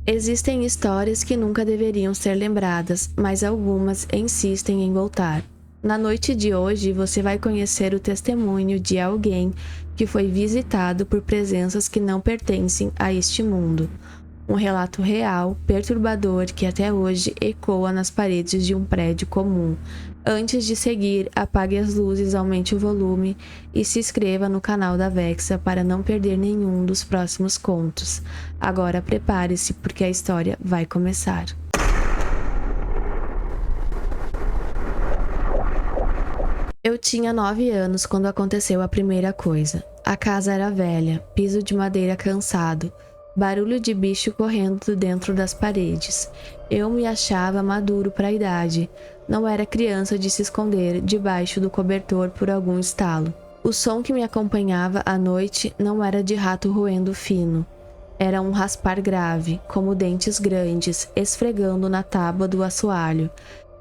Existem histórias que nunca deveriam ser lembradas, mas algumas insistem em voltar. Na noite de hoje, você vai conhecer o testemunho de alguém que foi visitado por presenças que não pertencem a este mundo. Um relato real, perturbador, que até hoje ecoa nas paredes de um prédio comum. Antes de seguir, apague as luzes, aumente o volume e se inscreva no canal da Vexa para não perder nenhum dos próximos contos. Agora prepare-se, porque a história vai começar. Eu tinha 9 anos quando aconteceu a primeira coisa. A casa era velha, piso de madeira cansado, barulho de bicho correndo dentro das paredes. Eu me achava maduro para a idade. Não era criança de se esconder debaixo do cobertor por algum estalo. O som que me acompanhava à noite não era de rato roendo fino. Era um raspar grave, como dentes grandes, esfregando na tábua do assoalho,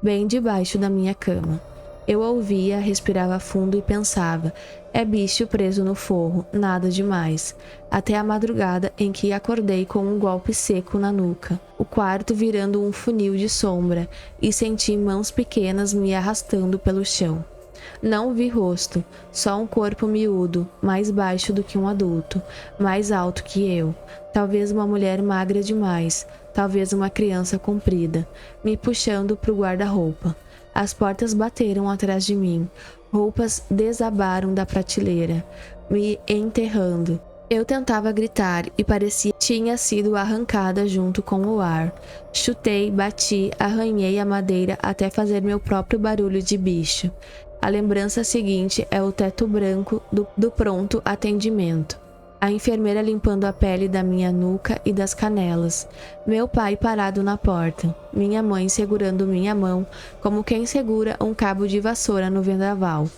bem debaixo da minha cama. Eu ouvia, respirava fundo e pensava: é bicho preso no forro, nada demais. Até a madrugada em que acordei com um golpe seco na nuca, o quarto virando um funil de sombra, e senti mãos pequenas me arrastando pelo chão. Não vi rosto, só um corpo miúdo, mais baixo do que um adulto, mais alto que eu. Talvez uma mulher magra demais, talvez uma criança comprida, me puxando pro guarda-roupa. As portas bateram atrás de mim. Roupas desabaram da prateleira, me enterrando. Eu tentava gritar e parecia que tinha sido arrancada junto com o ar. Chutei, bati, arranhei a madeira até fazer meu próprio barulho de bicho. A lembrança seguinte é o teto branco do pronto atendimento. A enfermeira limpando a pele da minha nuca e das canelas. Meu pai parado na porta. Minha mãe segurando minha mão, como quem segura um cabo de vassoura no vendaval.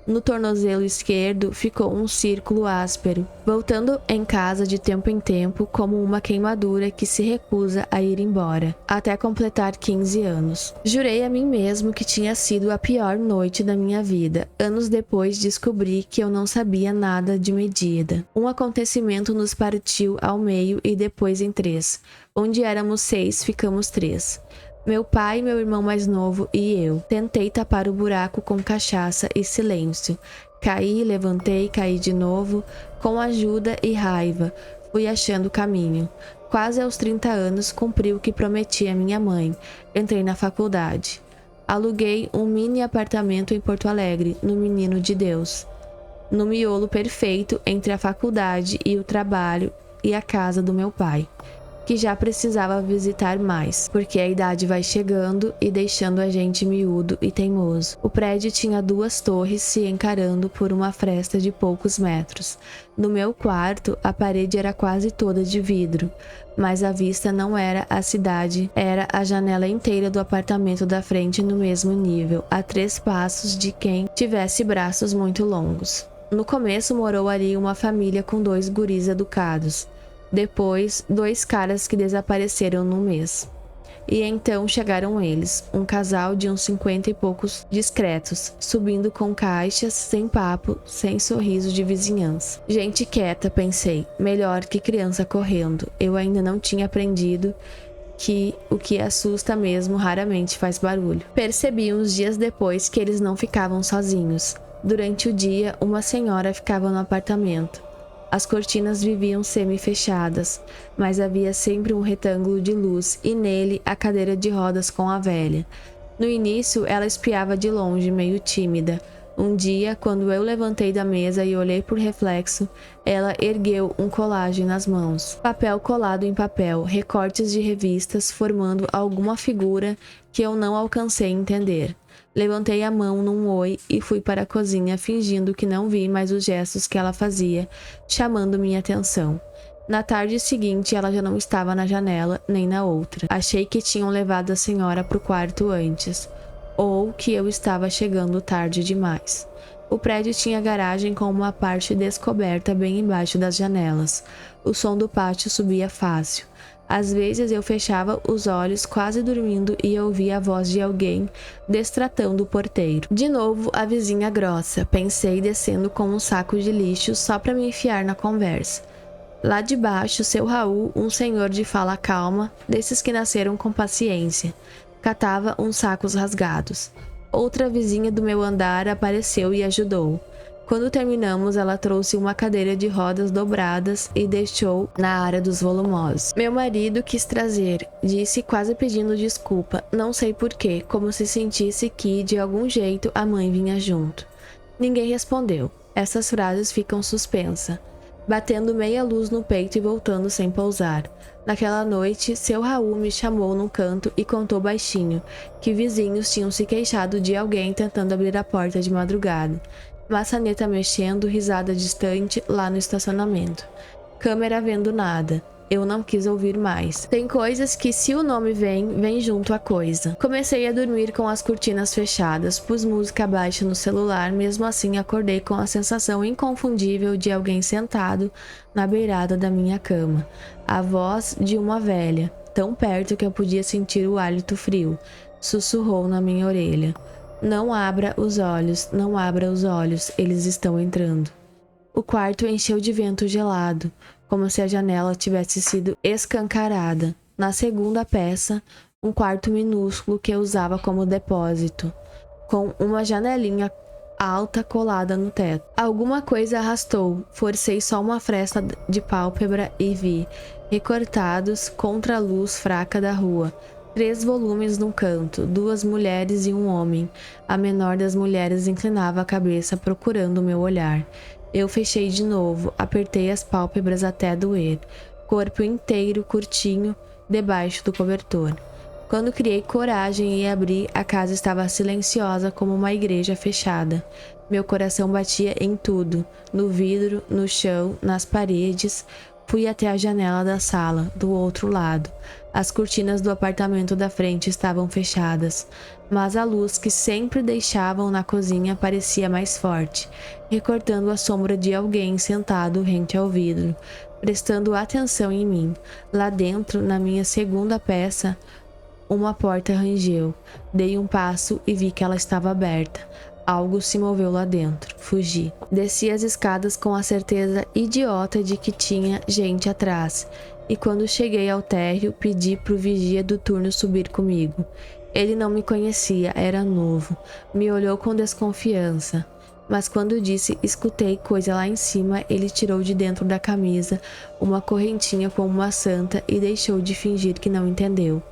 No tornozelo esquerdo ficou um círculo áspero, voltando em casa de tempo em tempo como uma queimadura que se recusa a ir embora, até completar 15 anos. Jurei a mim mesmo que tinha sido a pior noite da minha vida. Anos depois descobri que eu não sabia nada de medida. Um acontecimento nos partiu ao meio e depois em 3. Onde éramos 6, ficamos 3. Meu pai, meu irmão mais novo e eu. Tentei tapar o buraco com cachaça e silêncio. Caí, levantei, caí de novo. Com ajuda e raiva, fui achando o caminho. Quase aos 30 anos, cumpri o que prometi à minha mãe. Entrei na faculdade. Aluguei um mini apartamento em Porto Alegre, no Menino de Deus. No miolo perfeito entre a faculdade e o trabalho e a casa do meu pai, que já precisava visitar mais, porque a idade vai chegando e deixando a gente miúdo e teimoso. O prédio tinha 2 torres se encarando por uma fresta de poucos metros. No meu quarto, a parede era quase toda de vidro, mas a vista não era a cidade, era a janela inteira do apartamento da frente no mesmo nível, a 3 passos de quem tivesse braços muito longos. No começo morou ali uma família com 2 guris educados. Depois, 2 caras que desapareceram num mês. E então chegaram eles, um casal de uns 50 e poucos discretos, subindo com caixas, sem papo, sem sorriso de vizinhança. Gente quieta, pensei, melhor que criança correndo. Eu ainda não tinha aprendido que o que assusta mesmo raramente faz barulho. Percebi uns dias depois que eles não ficavam sozinhos. Durante o dia, uma senhora ficava no apartamento. As cortinas viviam semi-fechadas, mas havia sempre um retângulo de luz e nele a cadeira de rodas com a velha. No início, ela espiava de longe, meio tímida. Um dia, quando eu levantei da mesa e olhei por reflexo, ela ergueu um colagem nas mãos. Papel colado em papel, recortes de revistas formando alguma figura que eu não alcancei entender. Levantei a mão num oi e fui para a cozinha fingindo que não vi mais os gestos que ela fazia, chamando minha atenção. Na tarde seguinte, ela já não estava na janela, nem na outra. Achei que tinham levado a senhora para o quarto antes, ou que eu estava chegando tarde demais. O prédio tinha garagem com uma parte descoberta bem embaixo das janelas. O som do pátio subia fácil. Às vezes eu fechava os olhos quase dormindo e ouvia a voz de alguém destratando o porteiro. De novo a vizinha grossa, pensei descendo com um saco de lixo só para me enfiar na conversa. Lá de baixo, seu Raul, um senhor de fala calma, desses que nasceram com paciência, catava uns sacos rasgados. Outra vizinha do meu andar apareceu e ajudou. Quando terminamos, ela trouxe uma cadeira de rodas dobradas e deixou na área dos volumosos. Meu marido quis trazer, disse quase pedindo desculpa, não sei porquê, como se sentisse que, de algum jeito, a mãe vinha junto. Ninguém respondeu. Essas frases ficam suspensas, batendo meia luz no peito e voltando sem pousar. Naquela noite, seu Raul me chamou num canto e contou baixinho que vizinhos tinham se queixado de alguém tentando abrir a porta de madrugada. Maçaneta mexendo, risada distante lá no estacionamento. Câmera vendo nada. Eu não quis ouvir mais. Tem coisas que, se o nome vem junto a coisa. Comecei a dormir com as cortinas fechadas, pus música baixa no celular, mesmo assim acordei com a sensação inconfundível de alguém sentado na beirada da minha cama. A voz de uma velha, tão perto que eu podia sentir o hálito frio, sussurrou na minha orelha. Não abra os olhos, não abra os olhos, eles estão entrando. O quarto encheu de vento gelado, como se a janela tivesse sido escancarada. Na segunda peça, um quarto minúsculo que eu usava como depósito, com uma janelinha alta colada no teto. Alguma coisa arrastou, forcei só uma fresta de pálpebra e vi, recortados contra a luz fraca da rua, 3 volumes num canto, 2 mulheres e um homem. A menor das mulheres inclinava a cabeça procurando o meu olhar. Eu fechei de novo, apertei as pálpebras até doer. Corpo inteiro, curtinho, debaixo do cobertor. Quando criei coragem e abri, a casa estava silenciosa como uma igreja fechada. Meu coração batia em tudo, no vidro, no chão, nas paredes. Fui até a janela da sala, do outro lado. As cortinas do apartamento da frente estavam fechadas, mas a luz que sempre deixavam na cozinha parecia mais forte, recortando a sombra de alguém sentado rente ao vidro, prestando atenção em mim. Lá dentro, na minha segunda peça, uma porta rangeu. Dei um passo e vi que ela estava aberta. Algo se moveu lá dentro. Fugi. Desci as escadas com a certeza idiota de que tinha gente atrás. E quando cheguei ao térreo, pedi pro vigia do turno subir comigo. Ele não me conhecia, era novo. Me olhou com desconfiança. Mas quando disse escutei coisa lá em cima, ele tirou de dentro da camisa uma correntinha com uma santa e deixou de fingir que não entendeu.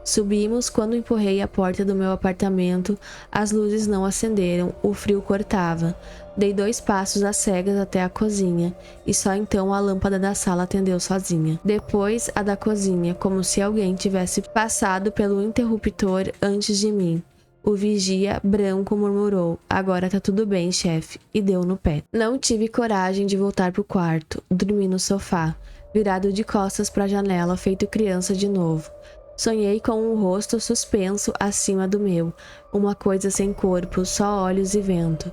Subimos. Quando empurrei a porta do meu apartamento, as luzes não acenderam, o frio cortava. Dei 2 passos às cegas até a cozinha, e só então a lâmpada da sala acendeu sozinha. Depois a da cozinha, como se alguém tivesse passado pelo interruptor antes de mim. O vigia, branco, murmurou, agora tá tudo bem, chefe, e deu no pé. Não tive coragem de voltar pro quarto, dormi no sofá, virado de costas pra janela, feito criança de novo. Sonhei com um rosto suspenso acima do meu, uma coisa sem corpo, só olhos e vento,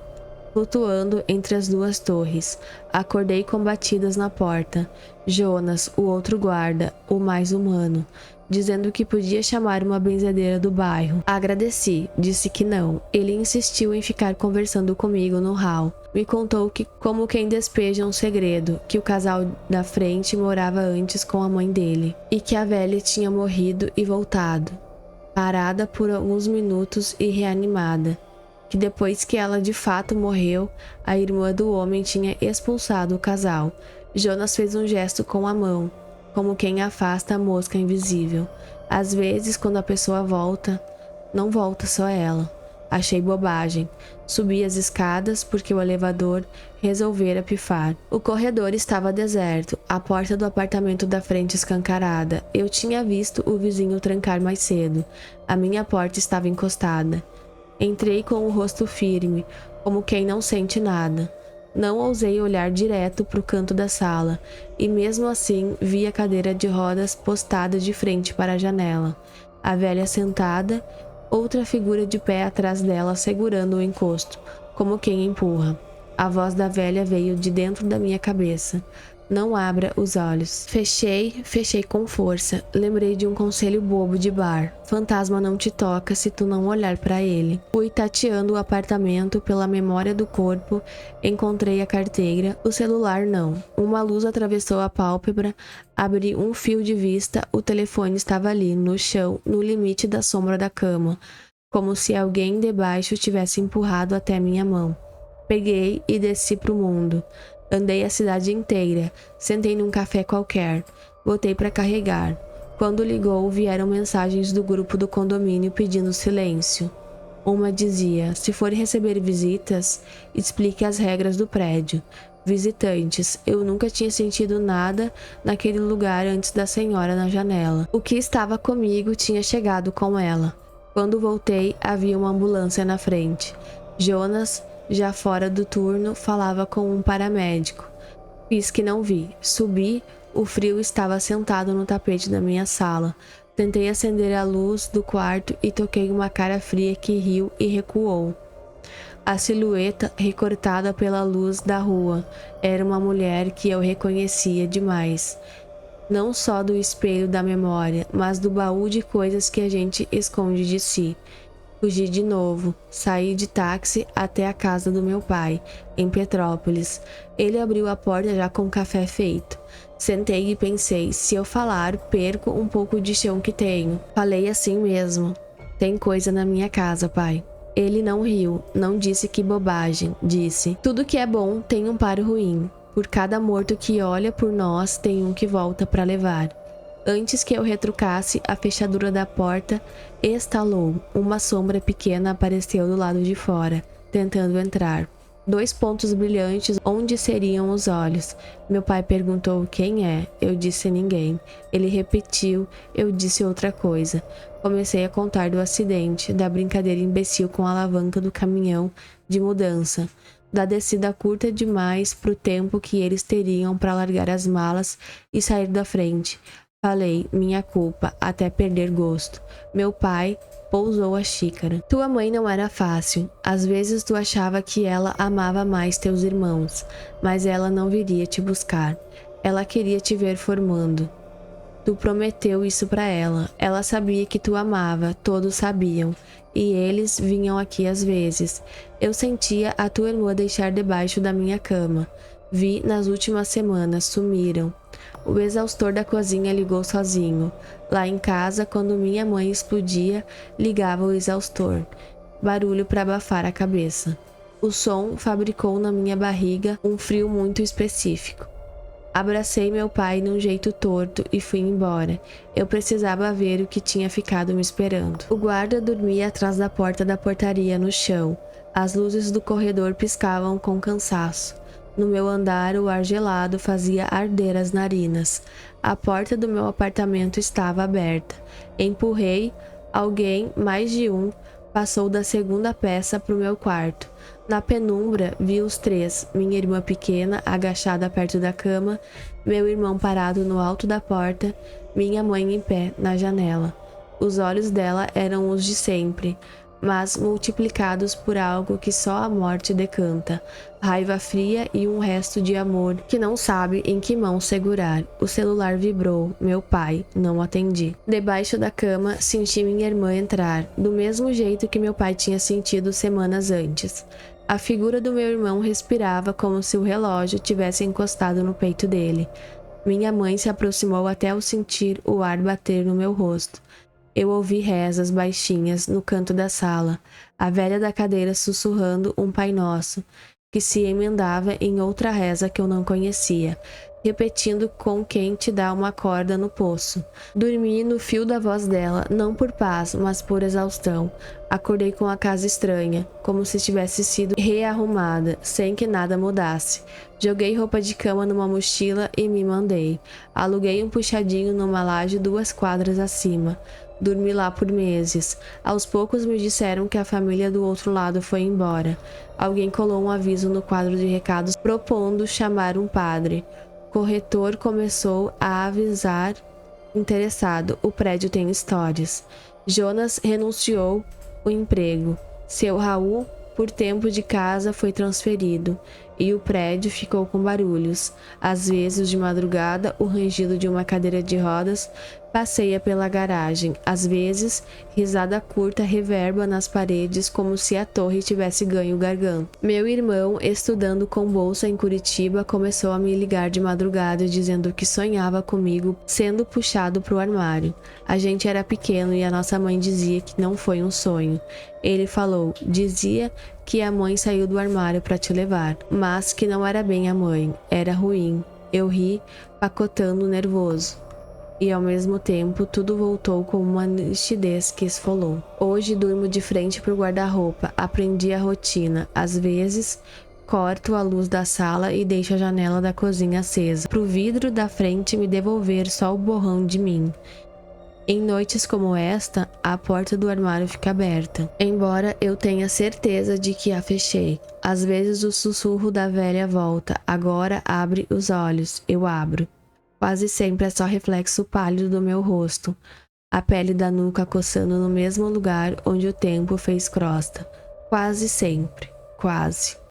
flutuando entre as 2 torres. Acordei com batidas na porta. Jonas, o outro guarda, o mais humano, dizendo que podia chamar uma benzedeira do bairro. Agradeci, disse que não. Ele insistiu em ficar conversando comigo no hall. Me contou que, como quem despeja um segredo, que o casal da frente morava antes com a mãe dele, e que a velha tinha morrido e voltado, parada por alguns minutos e reanimada, que depois que ela de fato morreu, a irmã do homem tinha expulsado o casal. Jonas fez um gesto com a mão, como quem afasta a mosca invisível. Às vezes, quando a pessoa volta, não volta só ela. Achei bobagem. Subi as escadas porque o elevador resolvera pifar. O corredor estava deserto, a porta do apartamento da frente escancarada. Eu tinha visto o vizinho trancar mais cedo. A minha porta estava encostada. Entrei com o rosto firme, como quem não sente nada. Não ousei olhar direto para o canto da sala, e mesmo assim vi a cadeira de rodas postada de frente para a janela. A velha sentada, outra figura de pé atrás dela segurando o encosto, como quem empurra. A voz da velha veio de dentro da minha cabeça. Não abra os olhos. Fechei com força. Lembrei de um conselho bobo de bar. Fantasma não te toca se tu não olhar pra ele. Fui tateando o apartamento pela memória do corpo. Encontrei a carteira. O celular não. Uma luz atravessou a pálpebra. Abri um fio de vista. O telefone estava ali, no chão, no limite da sombra da cama. Como se alguém debaixo tivesse empurrado até minha mão. Peguei e desci pro mundo. Andei a cidade inteira. Sentei num café qualquer. Botei para carregar. Quando ligou, vieram mensagens do grupo do condomínio pedindo silêncio. Uma dizia: se for receber visitas, explique as regras do prédio. Visitantes, eu nunca tinha sentido nada naquele lugar antes da senhora na janela. O que estava comigo tinha chegado com ela. Quando voltei, havia uma ambulância na frente. Jonas, já fora do turno, falava com um paramédico. Fiz que não vi. Subi, o frio estava sentado no tapete da minha sala. Tentei acender a luz do quarto e toquei uma cara fria que riu e recuou. A silhueta, recortada pela luz da rua, era uma mulher que eu reconhecia demais. Não só do espelho da memória, mas do baú de coisas que a gente esconde de si. Fugi de novo, saí de táxi até a casa do meu pai, em Petrópolis. Ele abriu a porta já com o café feito. Sentei e pensei, se eu falar, perco um pouco de chão que tenho. Falei assim mesmo. Tem coisa na minha casa, pai. Ele não riu, não disse que bobagem, disse. Tudo que é bom tem um par ruim. Por cada morto que olha por nós, tem um que volta para levar. Antes que eu retrucasse, a fechadura da porta estalou. Uma sombra pequena apareceu do lado de fora, tentando entrar. 2 pontos brilhantes onde seriam os olhos. Meu pai perguntou quem é. Eu disse ninguém. Ele repetiu. Eu disse outra coisa. Comecei a contar do acidente, da brincadeira imbecil com a alavanca do caminhão de mudança, da descida curta demais pro tempo que eles teriam para largar as malas e sair da frente. Falei, minha culpa, até perder gosto. Meu pai pousou a xícara. Tua mãe não era fácil. Às vezes tu achava que ela amava mais teus irmãos, mas ela não viria te buscar. Ela queria te ver formando. Tu prometeu isso pra ela. Ela sabia que tu amava, todos sabiam. E eles vinham aqui às vezes. Eu sentia a tua irmã deixar debaixo da minha cama. Vi nas últimas semanas, sumiram. O exaustor da cozinha ligou sozinho. Lá em casa, quando minha mãe explodia, ligava o exaustor. Barulho para abafar a cabeça. O som fabricou na minha barriga um frio muito específico. Abracei meu pai num jeito torto e fui embora. Eu precisava ver o que tinha ficado me esperando. O guarda dormia atrás da porta da portaria no chão. As luzes do corredor piscavam com cansaço. No meu andar, o ar gelado fazia arder as narinas. A porta do meu apartamento estava aberta. Empurrei. Alguém, mais de um, passou da segunda peça para o meu quarto. Na penumbra, vi os 3, minha irmã pequena, agachada perto da cama, meu irmão parado no alto da porta, minha mãe em pé, na janela. Os olhos dela eram os de sempre, mas multiplicados por algo que só a morte decanta, raiva fria e um resto de amor que não sabe em que mão segurar. O celular vibrou, meu pai, não atendi. Debaixo da cama, senti minha irmã entrar, do mesmo jeito que meu pai tinha sentido semanas antes. A figura do meu irmão respirava como se o relógio tivesse encostado no peito dele. Minha mãe se aproximou até eu sentir o ar bater no meu rosto. Eu ouvi rezas baixinhas no canto da sala, a velha da cadeira sussurrando um Pai Nosso, que se emendava em outra reza que eu não conhecia, repetindo com quem te dá uma corda no poço. Dormi no fio da voz dela, não por paz, mas por exaustão. Acordei com a casa estranha, como se tivesse sido rearrumada, sem que nada mudasse. Joguei roupa de cama numa mochila e me mandei. Aluguei um puxadinho numa laje 2 quadras acima. Dormi lá por meses. Aos poucos me disseram que a família do outro lado foi embora. Alguém colou um aviso no quadro de recados propondo chamar um padre. O corretor começou a avisar interessado. O prédio tem histórias. Jonas renunciou o emprego. Seu Raul, por tempo de casa, foi transferido. e o prédio ficou com barulhos. Às vezes, de madrugada, o rangido de uma cadeira de rodas passeia pela garagem. Às vezes, risada curta reverba nas paredes como se a torre tivesse ganho garganta. Meu irmão, estudando com bolsa em Curitiba, começou a me ligar de madrugada dizendo que sonhava comigo sendo puxado pro armário. A gente era pequeno e a nossa mãe dizia que não foi um sonho. Ele falou, dizia que a mãe saiu do armário para te levar, mas que não era bem a mãe, era ruim. Eu ri, pacotando nervoso. E ao mesmo tempo tudo voltou com uma nitidez que esfolou. Hoje durmo de frente pro guarda-roupa, aprendi a rotina. Às vezes, corto a luz da sala e deixo a janela da cozinha acesa, pro vidro da frente me devolver só o borrão de mim. Em noites como esta, a porta do armário fica aberta, embora eu tenha certeza de que a fechei. Às vezes o sussurro da velha volta, agora abre os olhos, eu abro. Quase sempre é só reflexo pálido do meu rosto, a pele da nuca coçando no mesmo lugar onde o tempo fez crosta. Quase sempre, quase.